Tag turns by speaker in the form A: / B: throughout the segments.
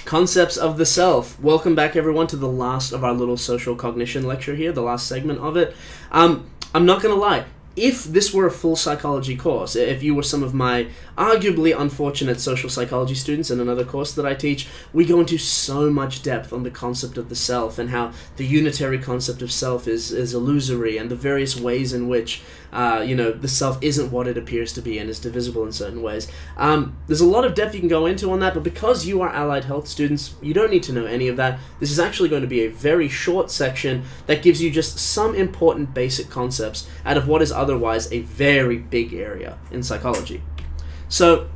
A: Concepts of the self. Welcome back, everyone, to the last of our little social cognition lecture here, the last segment of it. I'm not going to lie. If this were a full psychology course, if you were some of my arguably unfortunate social psychology students in another course that I teach, we go into so much depth on the concept of the self and how the unitary concept of self is illusory, and the various ways in which the self isn't what it appears to be and is divisible in certain ways. There's a lot of depth you can go into on that, but because you are allied health students, you don't need to know any of that. This is actually going to be a very short section that gives you just some important basic concepts out of what is otherwise a very big area in psychology. So,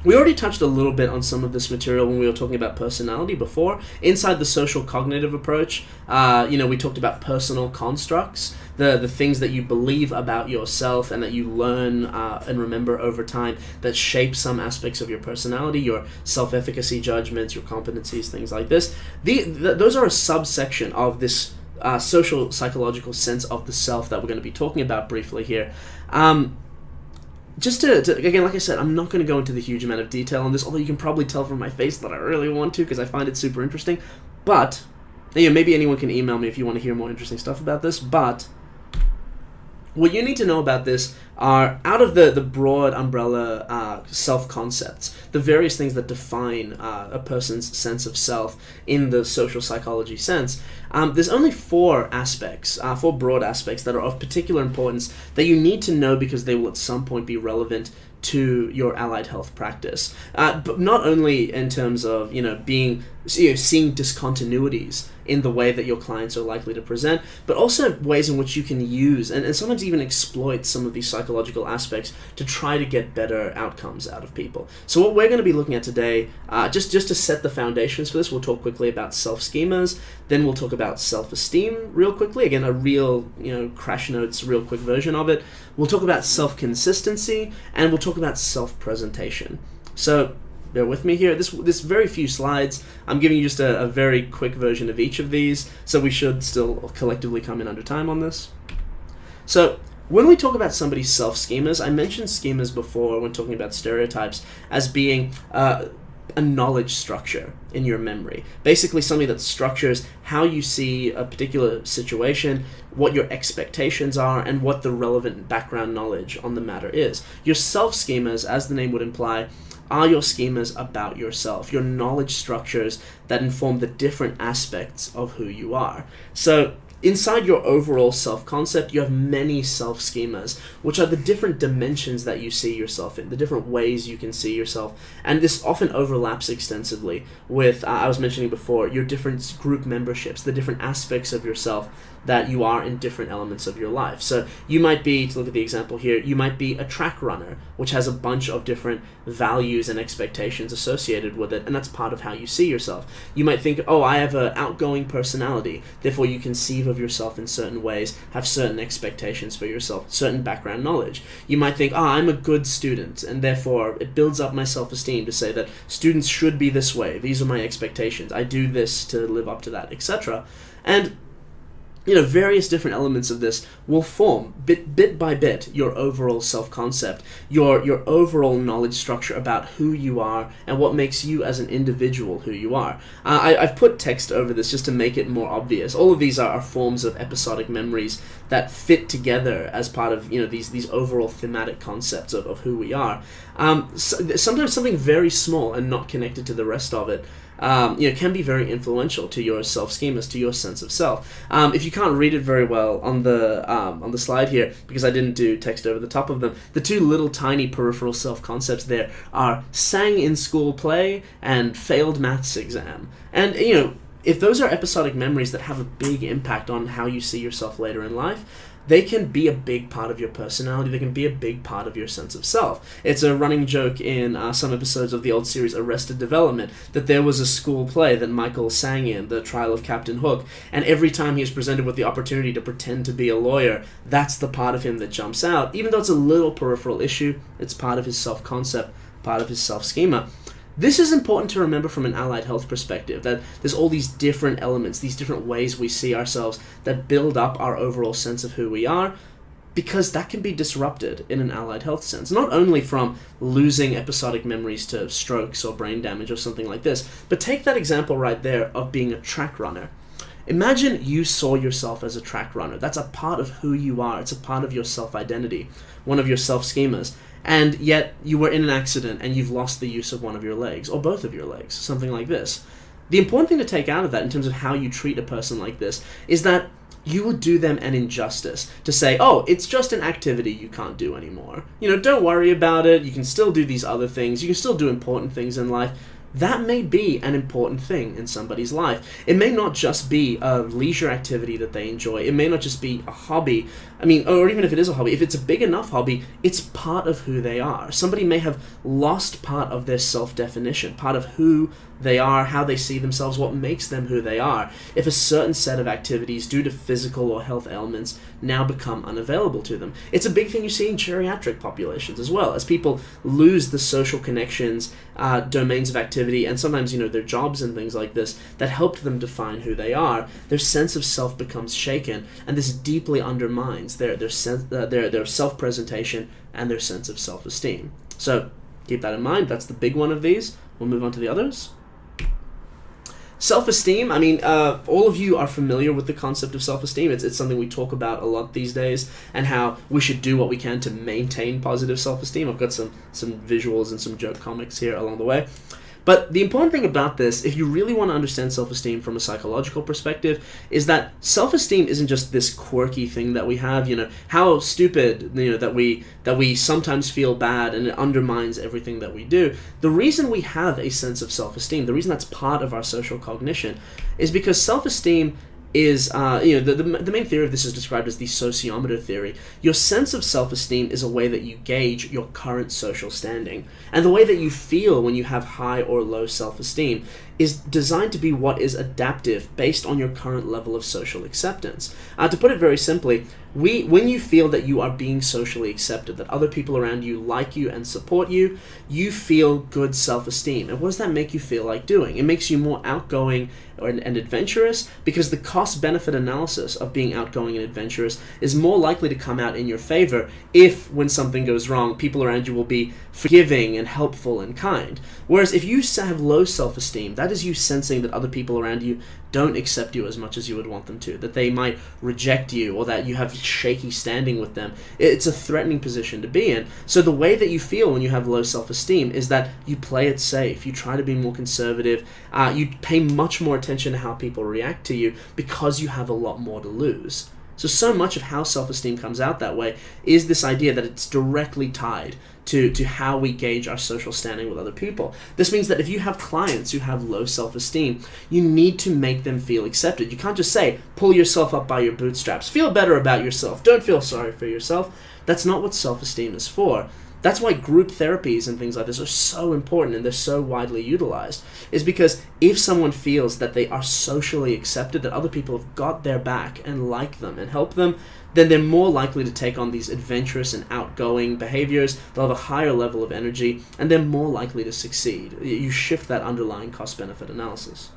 A: we already touched a little bit on some of this material when we were talking about personality before. Inside the social cognitive approach, we talked about personal constructs, the things that you believe about yourself and that you learn and remember over time that shape some aspects of your personality, your self-efficacy judgments, your competencies, things like this. Those are a subsection of this social psychological sense of the self that we're going to be talking about briefly here. Just to again, like I said, I'm not going to go into the huge amount of detail on this, although you can probably tell from my face that I really want to because I find it super interesting. But, maybe anyone can email me if you want to hear more interesting stuff about this, but what you need to know about this are, out of the broad umbrella self-concepts, the various things that define a person's sense of self in the social psychology sense, there's only four broad aspects that are of particular importance that you need to know because they will at some point be relevant to your allied health practice. But not only in terms of, seeing discontinuities in the way that your clients are likely to present, but also ways in which you can use and sometimes even exploit some of these psychological aspects to try to get better outcomes out of people. So what we're going to be looking at today, just to set the foundations for this, we'll talk quickly about self-schemas, then we'll talk about self-esteem real quickly, again, a real, crash notes, real quick version of it. We'll talk about self-consistency, and we'll talk about self-presentation. So, bear with me here. This very few slides. I'm giving you just a very quick version of each of these, so we should still collectively come in under time on this. So, when we talk about somebody's self-schemas, I mentioned schemas before when talking about stereotypes as being a knowledge structure in your memory. Basically something that structures how you see a particular situation, what your expectations are, and what the relevant background knowledge on the matter is. Your self-schemas, as the name would imply, are your schemas about yourself, your knowledge structures that inform the different aspects of who you are. So, inside your overall self-concept, you have many self-schemas, which are the different dimensions that you see yourself in, the different ways you can see yourself. And this often overlaps extensively with, I was mentioning before, your different group memberships, the different aspects of yourself that you are in different elements of your life. So you might be, to look at the example here, you might be a track runner, which has a bunch of different values and expectations associated with it, and that's part of how you see yourself. You might think, I have an outgoing personality, therefore you conceive of yourself in certain ways, have certain expectations for yourself, certain background knowledge. You might think, I'm a good student, and therefore it builds up my self-esteem to say that students should be this way, these are my expectations, I do this to live up to that, etc. And various different elements of this will form, bit by bit, your overall self-concept, your overall knowledge structure about who you are and what makes you as an individual who you are. I've put text over this just to make it more obvious. All of these are forms of episodic memories that fit together as part of these overall thematic concepts of who we are. Sometimes something very small and not connected to the rest of it can be very influential to your self-schemas, to your sense of self. If you can't read it very well on the slide here, because I didn't do text over the top of them, the two little tiny peripheral self-concepts there are sang in school play and failed maths exam. And, if those are episodic memories that have a big impact on how you see yourself later in life, they can be a big part of your personality. They can be a big part of your sense of self. It's a running joke in some episodes of the old series Arrested Development that there was a school play that Michael sang in, The Trial of Captain Hook, and every time he is presented with the opportunity to pretend to be a lawyer, that's the part of him that jumps out. Even though it's a little peripheral issue, it's part of his self-concept, part of his self-schema. This is important to remember from an allied health perspective, that there's all these different elements, these different ways we see ourselves that build up our overall sense of who we are. because that can be disrupted in an allied health sense, not only from losing episodic memories to strokes or brain damage or something like this, but take that example right there of being a track runner. Imagine you saw yourself as a track runner. That's a part of who you are. It's a part of your self-identity, one of your self-schemas. And yet you were in an accident and you've lost the use of one of your legs, or both of your legs, something like this. The important thing to take out of that in terms of how you treat a person like this is that you would do them an injustice to say, oh, it's just an activity you can't do anymore. Don't worry about it. You can still do these other things. You can still do important things in life. That may be an important thing in somebody's life. It may not just be a leisure activity that they enjoy. It may not just be a hobby. Or even if it is a hobby, if it's a big enough hobby, it's part of who they are. Somebody may have lost part of their self-definition, part of who they are, how they see themselves, what makes them who they are. If a certain set of activities due to physical or health ailments now become unavailable to them. It's a big thing you see in geriatric populations as well, as people lose the social connections, domains of activity, and sometimes, their jobs and things like this that helped them define who they are. Their sense of self becomes shaken, and this deeply undermines their self-presentation and their sense of self-esteem. So keep that in mind. That's the big one of these. We'll move on to the others. Self-esteem, all of you are familiar with the concept of self-esteem. It's something we talk about a lot these days, and how we should do what we can to maintain positive self-esteem. I've got some visuals and some joke comics here along the way. But the important thing about this, if you really want to understand self-esteem from a psychological perspective, is that self-esteem isn't just this quirky thing that we have, how stupid, that we sometimes feel bad and it undermines everything that we do. The reason we have a sense of self-esteem, the reason that's part of our social cognition, is because self-esteem is, the main theory of this is described as the sociometer theory. Your sense of self-esteem is a way that you gauge your current social standing. And the way that you feel when you have high or low self-esteem is designed to be what is adaptive based on your current level of social acceptance. To put it very simply, when you feel that you are being socially accepted, that other people around you like you and support you, you feel good self-esteem. And what does that make you feel like doing? It makes you more outgoing and adventurous, because the cost-benefit analysis of being outgoing and adventurous is more likely to come out in your favor if, when something goes wrong, people around you will be forgiving and helpful and kind. Whereas if you have low self-esteem, that is you sensing that other people around you don't accept you as much as you would want them to, that they might reject you, or that you have shaky standing with them. It's a threatening position to be in. So the way that you feel when you have low self-esteem is that you play it safe, you try to be more conservative, you pay much more attention to how people react to you because you have a lot more to lose. So much of how self-esteem comes out that way is this idea that it's directly tied to how we gauge our social standing with other people. This means that if you have clients who have low self-esteem, you need to make them feel accepted. You can't just say, pull yourself up by your bootstraps, feel better about yourself, don't feel sorry for yourself. That's not what self-esteem is for. That's why group therapies and things like this are so important and they're so widely utilized, is because if someone feels that they are socially accepted, that other people have got their back and like them and help them, then they're more likely to take on these adventurous and outgoing behaviors. They'll have a higher level of energy, and they're more likely to succeed. You shift that underlying cost-benefit analysis.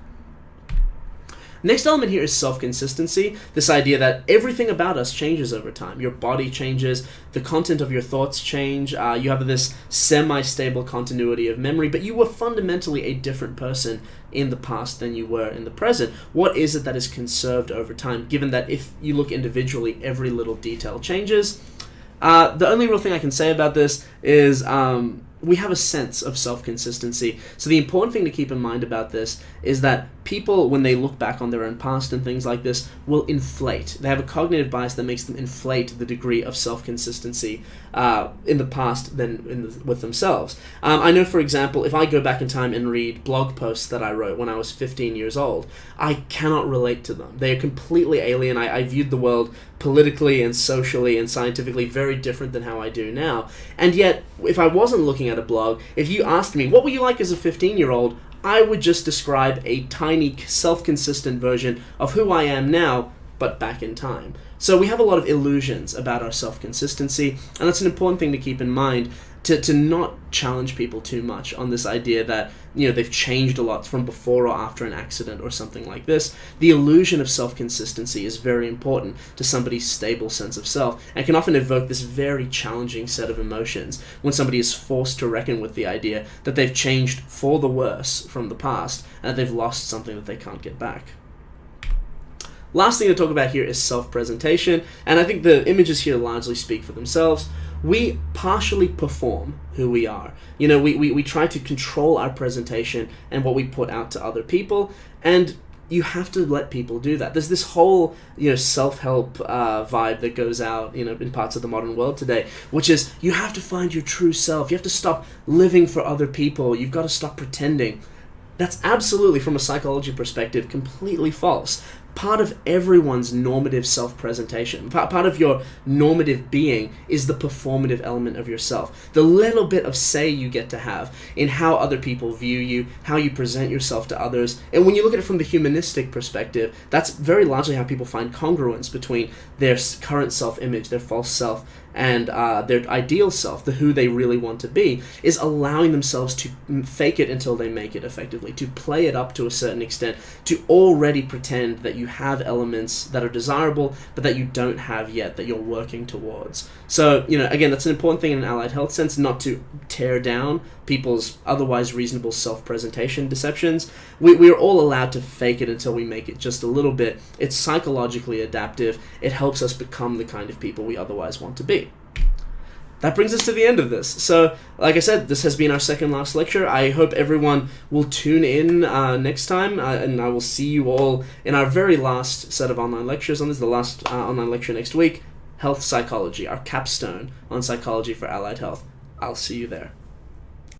A: Next element here is self-consistency, this idea that everything about us changes over time. Your body changes, the content of your thoughts change, you have this semi-stable continuity of memory, but you were fundamentally a different person in the past than you were in the present. What is it that is conserved over time, given that if you look individually, every little detail changes? The only real thing I can say about this is we have a sense of self-consistency. So the important thing to keep in mind about this is that people, when they look back on their own past and things like this, will inflate. They have a cognitive bias that makes them inflate the degree of self-consistency in the past than with themselves. I know, for example, if I go back in time and read blog posts that I wrote when I was 15 years old, I cannot relate to them. They are completely alien. I viewed the world politically and socially and scientifically very different than how I do now. And yet, if I wasn't looking at a blog, if you asked me, what were you like as a 15-year-old? I would just describe a tiny, self-consistent version of who I am now, but back in time. So we have a lot of illusions about our self-consistency, and that's an important thing to keep in mind. to not challenge people too much on this idea that, they've changed a lot from before or after an accident or something like this. The illusion of self-consistency is very important to somebody's stable sense of self, and can often evoke this very challenging set of emotions when somebody is forced to reckon with the idea that they've changed for the worse from the past, and that they've lost something that they can't get back. Last thing to talk about here is self-presentation, and I think the images here largely speak for themselves. We partially perform who we are. We try to control our presentation and what we put out to other people, and you have to let people do that. There's this whole, self-help vibe that goes out, in parts of the modern world today, which is you have to find your true self. You have to stop living for other people. You've got to stop pretending. That's absolutely, from a psychology perspective, completely false. Part of everyone's normative self-presentation, part of your normative being, is the performative element of yourself. The little bit of say you get to have in how other people view you, how you present yourself to others. And when you look at it from the humanistic perspective, that's very largely how people find congruence between their current self-image, their false self, and their ideal self, the who they really want to be, is allowing themselves to fake it until they make it, effectively, to play it up to a certain extent, to already pretend that you have elements that are desirable, but that you don't have yet, that you're working towards. So, again, that's an important thing in an allied health sense, not to tear down people's otherwise reasonable self-presentation deceptions. We are all allowed to fake it until we make it just a little bit. It's psychologically adaptive. It helps us become the kind of people we otherwise want to be. That brings us to the end of this. So, like I said, this has been our second last lecture. I hope everyone will tune in next time, and I will see you all in our very last set of online lectures on this, the last online lecture next week, Health Psychology, our capstone on psychology for allied health. I'll see you there.